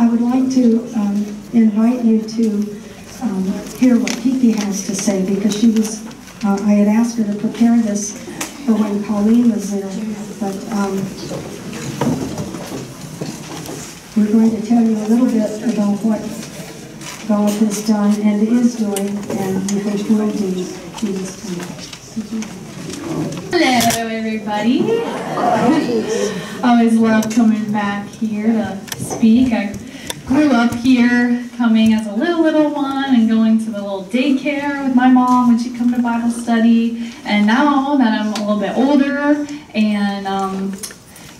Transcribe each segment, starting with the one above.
I would like to invite you to hear what KiKi has to say, because she was, I had asked her to prepare this for when Colleen was there, but we're going to tell you a little bit about what God has done and is doing, and what He's going to do this time. Hello, everybody. I always love coming back here to speak. I grew up here, coming as a little one and going to the little daycare with my mom when she'd come to Bible study. And now that I'm a little bit older and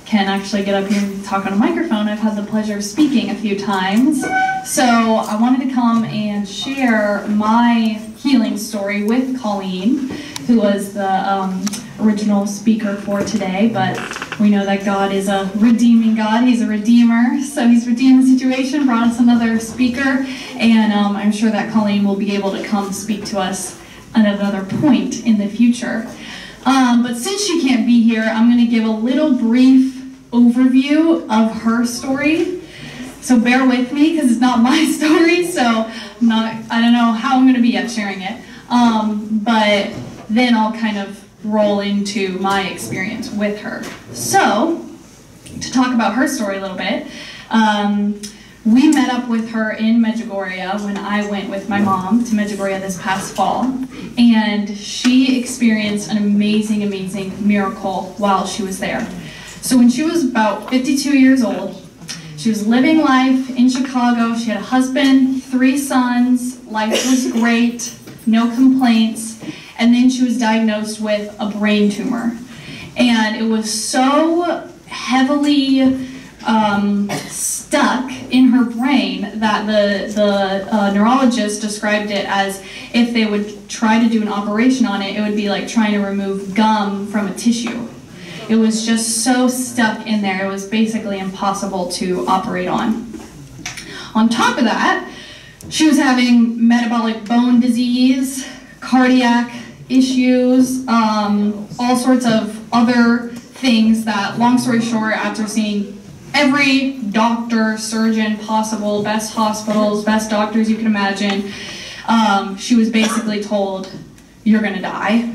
can actually get up here and talk on a microphone, I've had the pleasure of speaking a few times. So I wanted to come and share my healing story with Colleen, who was the original speaker for today, but we know that God is a redeeming God. He's a redeemer, so He's redeemed the situation, brought us another speaker, and I'm sure that Colleen will be able to come speak to us at another point in the future. But since she can't be here, I'm going to give a little brief overview of her story. So bear with me, because it's not my story, so I don't know how I'm going to be at sharing it. But then I'll kind of roll into my experience with her. So, to talk about her story a little bit, we met up with her in Medjugorje when I went with my mom to Medjugorje this past fall, and she experienced an amazing, amazing miracle while she was there. So when she was about 52 years old, she was living life in Chicago. She had a husband, 3 sons, life was great, no complaints. And then she was diagnosed with a brain tumor. And it was so heavily stuck in her brain that the neurologist described it as, if they would try to do an operation on it, it would be like trying to remove gum from a tissue. It was just so stuck in there, it was basically impossible to operate on. On top of that, she was having metabolic bone disease, cardiac issues, all sorts of other things that, long story short, after seeing every doctor, surgeon possible, best hospitals, best doctors you can imagine, she was basically told, you're gonna die,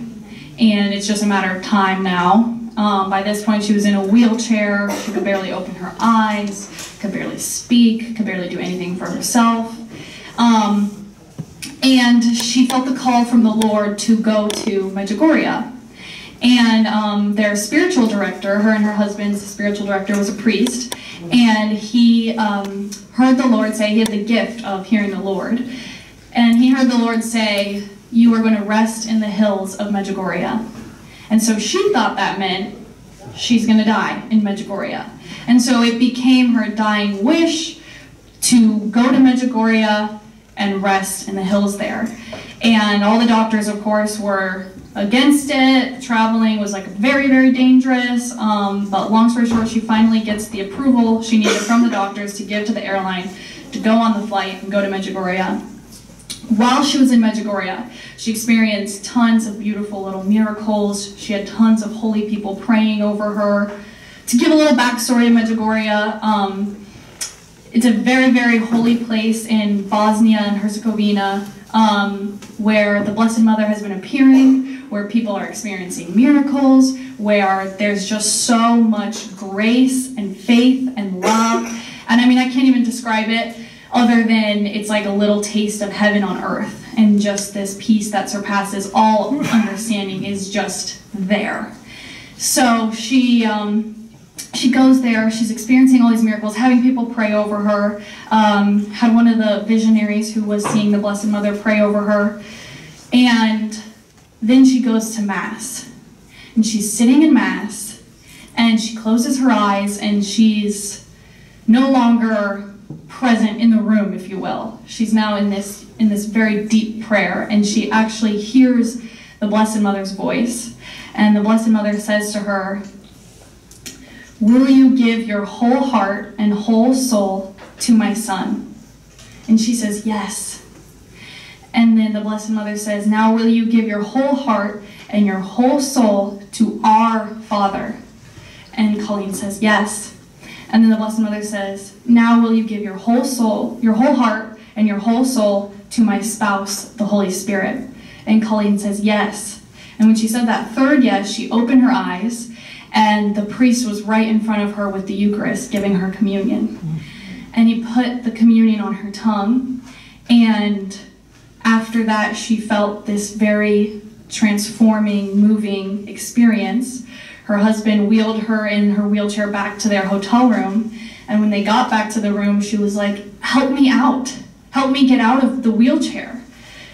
and it's just a matter of time now. By this point, she was in a wheelchair, she could barely open her eyes, could barely speak, could barely do anything for herself. And she felt the call from the Lord to go to Medjugorje. And their spiritual director, her and her husband's spiritual director, was a priest, and he heard the Lord say, he had the gift of hearing the Lord, and he heard the Lord say, you are going to rest in the hills of Medjugorje. And so she thought that meant she's going to die in Medjugorje. And so it became her dying wish to go to Medjugorje and rest in the hills there. And all the doctors, of course, were against it. Traveling was like very, very dangerous. But long story short, she finally gets the approval she needed from the doctors to give to the airline to go on the flight and go to Medjugorje. While she was in Medjugorje, she experienced tons of beautiful little miracles. She had tons of holy people praying over her. To give a little backstory of Medjugorje, it's a very, very holy place in Bosnia and Herzegovina, where the Blessed Mother has been appearing, where people are experiencing miracles, where there's just so much grace and faith and love. And I mean, I can't even describe it other than it's like a little taste of heaven on earth. And just this peace that surpasses all understanding is just there. So she goes there, she's experiencing all these miracles, having people pray over her, had one of the visionaries who was seeing the Blessed Mother pray over her, and then she goes to Mass. And she's sitting in Mass, and she closes her eyes, and she's no longer present in the room, if you will. She's now in this very deep prayer, and she actually hears the Blessed Mother's voice. And the Blessed Mother says to her, will you give your whole heart and whole soul to my son? And she says, yes. And then the Blessed Mother says, now will you give your whole heart and your whole soul to our Father? And Colleen says, yes. And then the Blessed Mother says, now will you give your whole soul, your whole heart, and your whole soul to my spouse, the Holy Spirit? And Colleen says, yes. And when she said that third yes, she opened her eyes, and the priest was right in front of her with the Eucharist, giving her communion. And he put the communion on her tongue, and after that, she felt this very transforming, moving experience. Her husband wheeled her in her wheelchair back to their hotel room, and when they got back to the room, she was like, help me out. Help me get out of the wheelchair.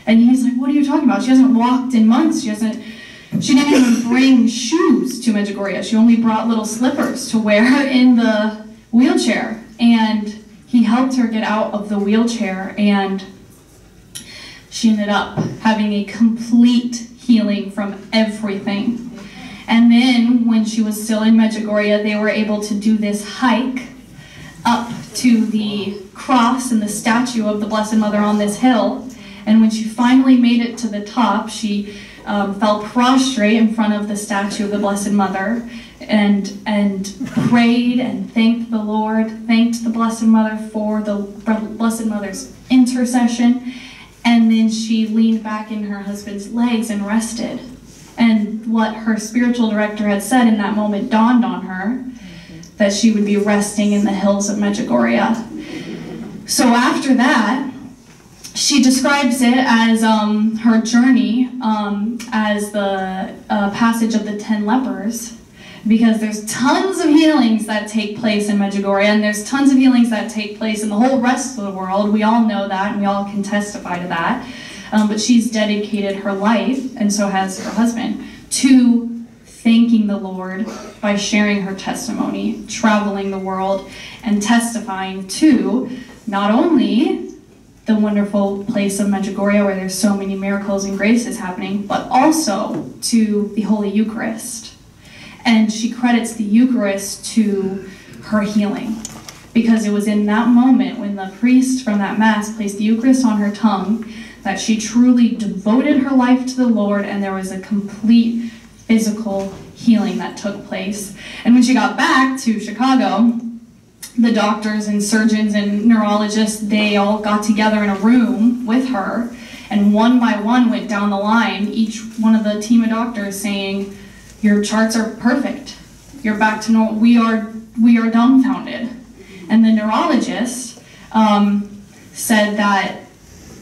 And he's like, what are you talking about? She hasn't walked in months. She didn't even bring shoes to Medjugorje. She only brought little slippers to wear in the wheelchair. And he helped her get out of the wheelchair, and she ended up having a complete healing from everything. And then when she was still in Medjugorje, they were able to do this hike up to the cross and the statue of the Blessed Mother on this hill. And when she finally made it to the top, she fell prostrate in front of the statue of the Blessed Mother and prayed and thanked the Lord, thanked the Blessed Mother for the Blessed Mother's intercession. And then she leaned back in her husband's legs and rested. And what her spiritual director had said in that moment dawned on her, that she would be resting in the hills of Medjugorje. So after that, she describes it as her journey as the passage of the 10 lepers, because there's tons of healings that take place in Medjugorje, and there's tons of healings that take place in the whole rest of the world. We all know that, and we all can testify to that. But she's dedicated her life, and so has her husband, to thanking the Lord by sharing her testimony, traveling the world, and testifying to not only the wonderful place of Medjugorje, where there's so many miracles and graces happening, but also to the Holy Eucharist. And she credits the Eucharist to her healing, because it was in that moment when the priest from that Mass placed the Eucharist on her tongue that she truly devoted her life to the Lord, and there was a complete physical healing that took place. And when she got back to Chicago, the doctors and surgeons and neurologists, they all got together in a room with her, and one by one went down the line, each one of the team of doctors saying, your charts are perfect. You're back to normal. We are dumbfounded. And the neurologist said that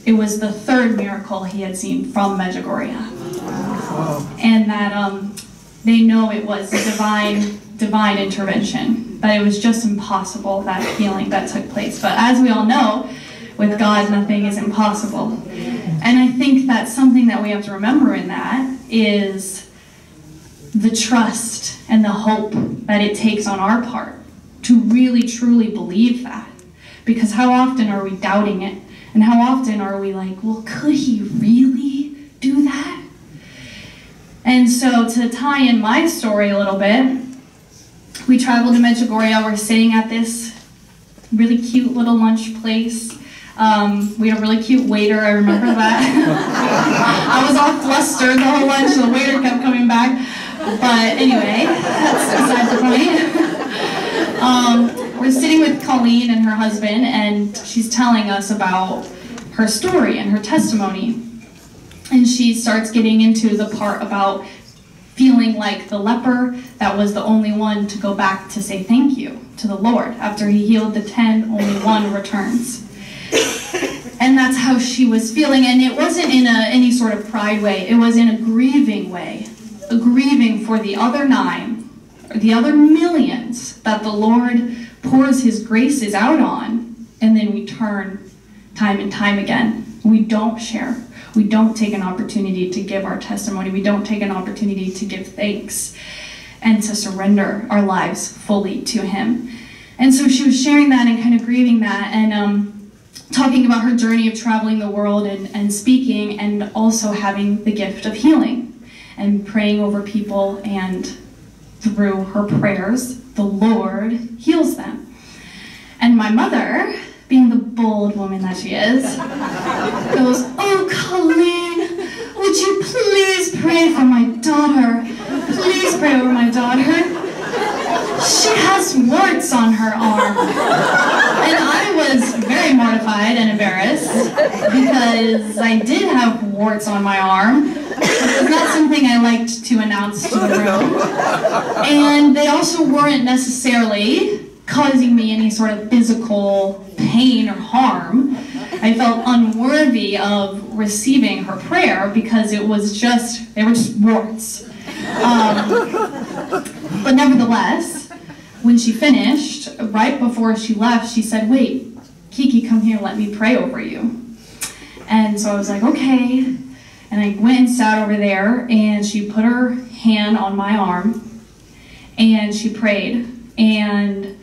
it was the third miracle he had seen from Medjugorje. And that they know it was divine intervention, that it was just impossible, that healing that took place. But as we all know, with God, nothing is impossible. And I think that something that we have to remember in that is the trust and the hope that it takes on our part to really, truly believe that. Because how often are we doubting it? And how often are we like, well, could he really do that? And so to tie in my story a little bit, we traveled to Medjugorje. We're sitting at this really cute little lunch place. We had a really cute waiter, I remember that. I was all flustered the whole lunch, the waiter kept coming back. But anyway, that's beside the point. We're sitting with Colleen and her husband, and she's telling us about her story and her testimony. And she starts getting into the part about feeling like the leper that was the only one to go back to say thank you to the Lord. After he healed the 10, only one returns. And that's how she was feeling. And it wasn't in any sort of pride way. It was in a grieving way. A grieving for the other 9, or the other millions that the Lord pours his graces out on, and then we turn time and time again. We don't share. We don't take an opportunity to give our testimony. We don't take an opportunity to give thanks and to surrender our lives fully to him. And so she was sharing that and kind of grieving that, and talking about her journey of traveling the world and speaking, and also having the gift of healing and praying over people, and through her prayers, the Lord heals them. And my mother, being the bold woman that she is, goes, oh, Colleen, would you please pray for my daughter? Please pray over my daughter. she has warts on her arm. And I was very mortified and embarrassed because I did have warts on my arm. It was not something I liked to announce to the room. And they also weren't necessarily causing me any sort of physical pain or harm. I felt unworthy of receiving her prayer because they were just warts. But nevertheless, when she finished, right before she left, she said, "Wait, KiKi, come here, let me pray over you." And so I was like, okay. And I went and sat over there, and she put her hand on my arm, and she prayed, and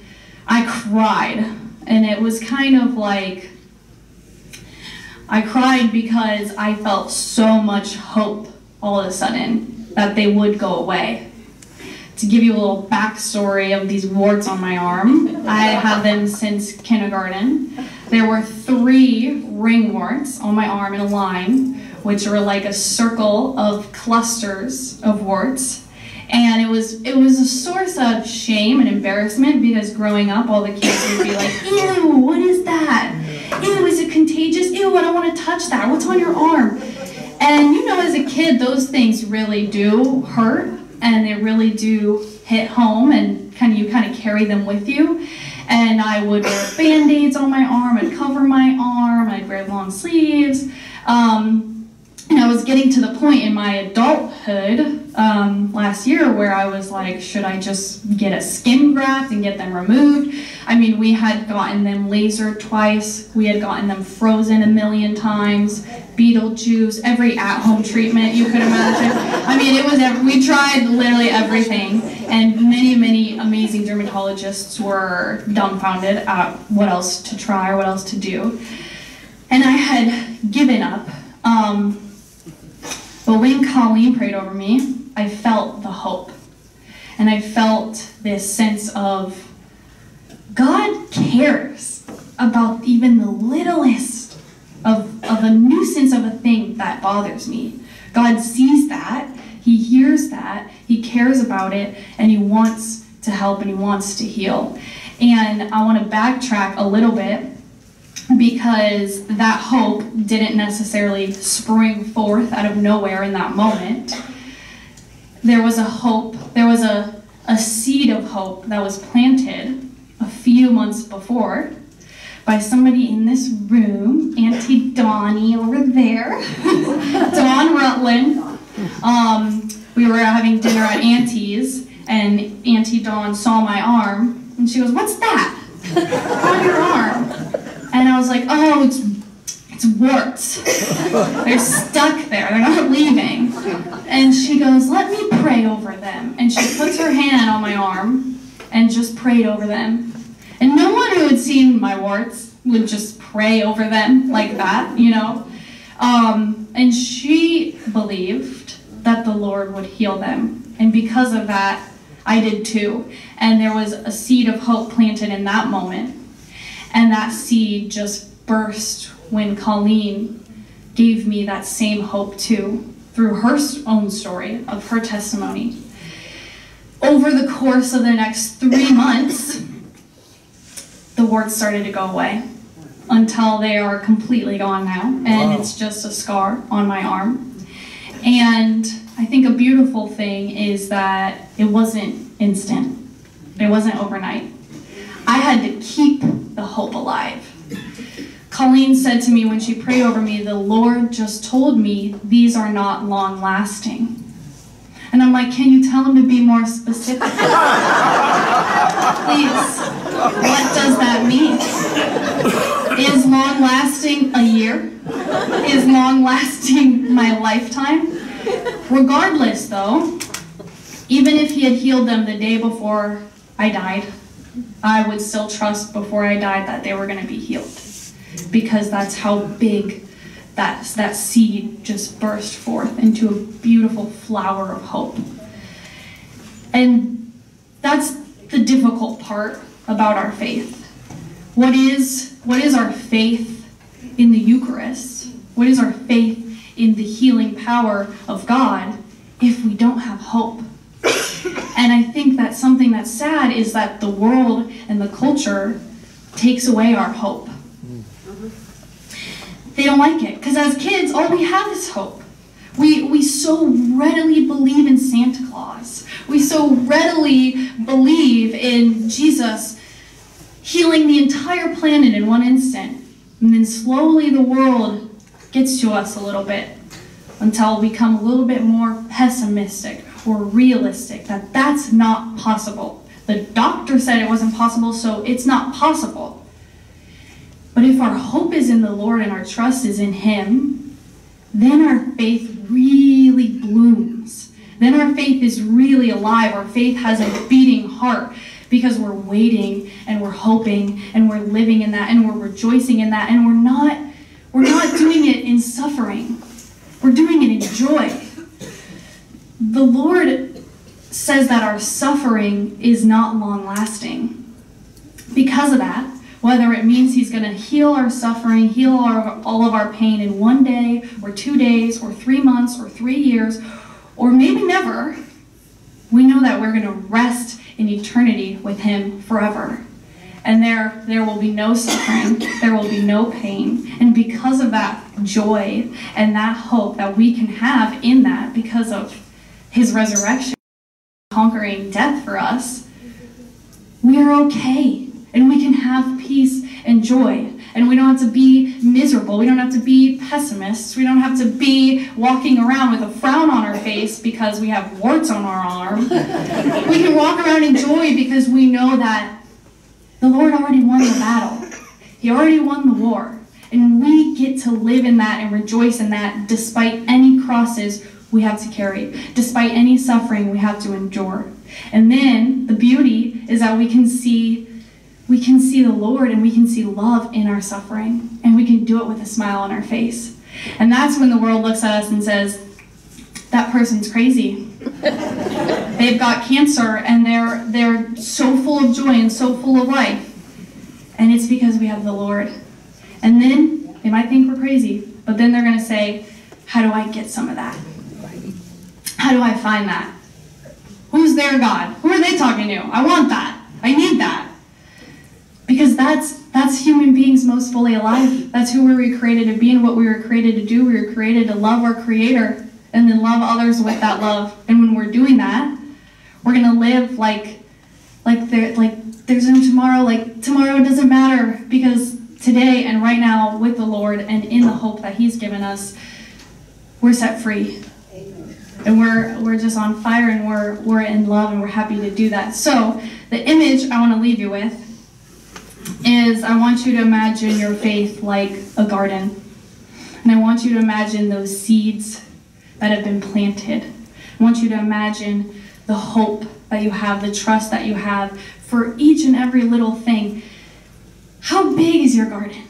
I cried. And it was kind of like, I cried because I felt so much hope all of a sudden that they would go away. To give you a little backstory of these warts on my arm, I have had them since kindergarten. There were 3 ring warts on my arm in a line, which were like a circle of clusters of warts. And it was a source of shame and embarrassment because growing up, all the kids would be like, "Ew, what is that? Ew, is it contagious? Ew, I don't want to touch that. What's on your arm?" And you know, as a kid, those things really do hurt, and they really do hit home, and you kind of carry them with you. And I would wear Band-Aids on my arm, I'd cover my arm, I'd wear long sleeves. And I was getting to the point in my adulthood last year where I was like, should I just get a skin graft and get them removed? I mean, we had gotten them lasered twice. We had gotten them frozen a million times. Beetlejuice, every at-home treatment you could imagine. I mean, we tried literally everything. And many, many amazing dermatologists were dumbfounded at what else to try or what else to do. And I had given up. But when Colleen prayed over me, I felt the hope. And I felt this sense of God cares about even the littlest of a nuisance of a thing that bothers me. God sees that, He hears that, He cares about it, and He wants to help and He wants to heal. And I want to backtrack a little bit, because that hope didn't necessarily spring forth out of nowhere in that moment. There was a hope, there was a seed of hope that was planted a few months before by somebody in this room, Auntie Donnie over there, Dawn Rutland. We were having dinner at Auntie's, and Auntie Dawn saw my arm, and she goes, "What's that on your arm?" And I was like, "Oh, it's warts. They're stuck there. They're not leaving." And she goes, "Let me pray over them." And she puts her hand on my arm and just prayed over them. And no one who had seen my warts would just pray over them like that, you know. And she believed that the Lord would heal them. And because of that, I did too. And there was a seed of hope planted in that moment. And that seed just burst when Colleen gave me that same hope too, through her own story of her testimony. Over the course of the next 3 months, the warts started to go away until they are completely gone now. And wow. It's just a scar on my arm. And I think a beautiful thing is that it wasn't instant. It wasn't overnight. I had to keep the hope alive. Colleen said to me when she prayed over me, "The Lord just told me these are not long-lasting." And I'm like, "Can you tell him to be more specific?" Please. What does that mean? Is long-lasting a year? Is long-lasting my lifetime? Regardless, though, even if He had healed them the day before I died, I would still trust before I died that they were going to be healed, because that's how big that seed just burst forth into a beautiful flower of hope. And that's the difficult part about our faith. What is our faith in the Eucharist? What is our faith in the healing power of God if we don't have hope? And And I think that something that's sad is that the world and the culture takes away our hope. They don't like it, because as kids, all we have is hope. We so readily believe in Santa Claus. We so readily believe in Jesus healing the entire planet in one instant. And then slowly the world gets to us a little bit until we become a little bit more pessimistic or realistic, that that's not possible. The doctor said it wasn't possible, so it's not possible. But if our hope is in the Lord and our trust is in Him, then our faith really blooms. Then our faith is really alive. Our faith has a beating heart because we're waiting and we're hoping and we're living in that and we're rejoicing in that, and we're not doing it in suffering. We're doing it in joy. The Lord says that our suffering is not long-lasting. Because of that, whether it means He's going to heal our suffering, heal all of our pain in 1 day or 2 days or 3 months or 3 years, or maybe never, we know that we're going to rest in eternity with Him forever. And there will be no suffering, there will be no pain. And because of that joy and that hope that we can have in that, because of His resurrection, conquering death for us, we are okay. And we can have peace and joy. And we don't have to be miserable. We don't have to be pessimists. We don't have to be walking around with a frown on our face because we have warts on our arm. We can walk around in joy because we know that the Lord already won the battle. He already won the war. And we get to live in that and rejoice in that despite any crosses we have to carry, despite any suffering we have to endure. And then the beauty is that we can see the Lord and we can see love in our suffering, and we can do it with a smile on our face. And that's when the world looks at us and says, that person's crazy. They've got cancer and they're so full of joy and so full of life. And it's because we have the Lord. And then they might think we're crazy, but then they're going to say, how do I get some of that? How do I find that? Who's their God? Who are they talking to? I want that. I need that. Because that's human beings most fully alive. That's who we were created to be and what we were created to do. We were created to love our Creator and then love others with that love. And when we're doing that, we're going to live like there's no tomorrow. Like tomorrow doesn't matter, because today and right now with the Lord and in the hope that He's given us, we're set free. And we're just on fire, and we're in love, and we're happy to do that. So the image I want to leave you with is, I want you to imagine your faith like a garden. And I want you to imagine those seeds that have been planted. I want you to imagine the hope that you have, the trust that you have for each and every little thing. How big is your garden?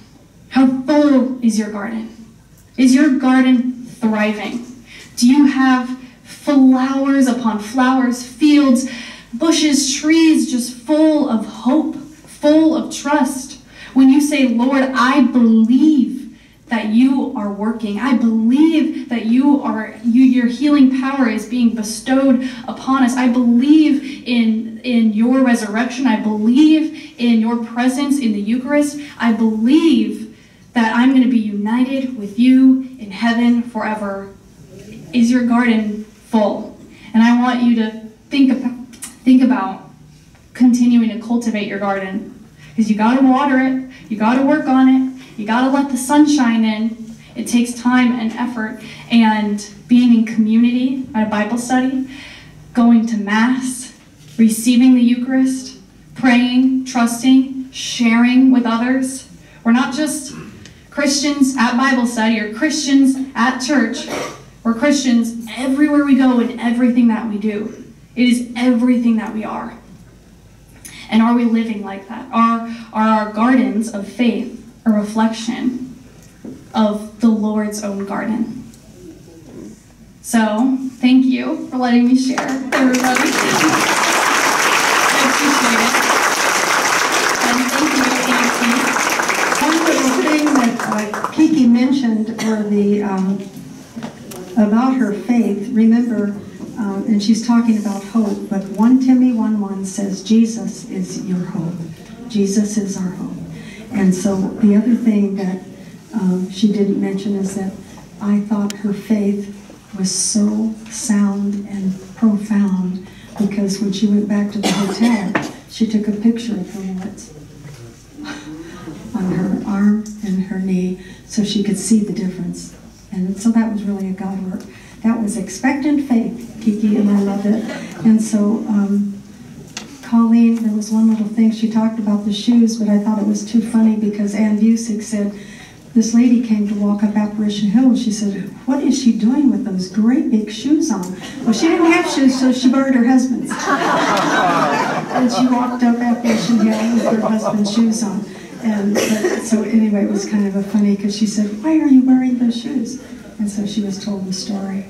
How full is your garden? Is your garden thriving? Do you have flowers upon flowers, fields, bushes, trees, just full of hope, full of trust? When you say, Lord, I believe that you are working. I believe that your healing power is being bestowed upon us. I believe in your resurrection. I believe in your presence in the Eucharist. I believe that I'm going to be united with you in heaven forever. Is your garden full? And I want you to think about continuing to cultivate your garden. Because you got to water it, you got to work on it, you got to let the sun shine in. It takes time and effort, and being in community at a Bible study, going to Mass, receiving the Eucharist, praying, trusting, sharing with others. We're not just Christians at Bible study or Christians at church. We're Christians everywhere we go and everything that we do. It is everything that we are. And are we living like that? Are our gardens of faith a reflection of the Lord's own garden? So, thank you for letting me share, everybody. I appreciate it. And thank you, Nancy. One little thing that KiKi mentioned were about her faith. Remember, and she's talking about hope, but 1 Timothy 1:1 says Jesus is your hope. Jesus is our hope. And so the other thing that she didn't mention is that I thought her faith was so sound and profound, because when she went back to the hotel, she took a picture of her warts on her arm and her knee so she could see the difference. And so that was really a God work. That was expectant faith, KiKi, and I loved it. And so Colleen, there was one little thing, she talked about the shoes, but I thought it was too funny because Ann Busick said, this lady came to walk up Apparition Hill, and she said, what is she doing with those great big shoes on? Well, she didn't have shoes, so she borrowed her husband's. And she walked up Apparition Hill with her husband's shoes on. And so anyway, it was kind of a funny, because she said, why are you wearing those shoes? And so she was told the story.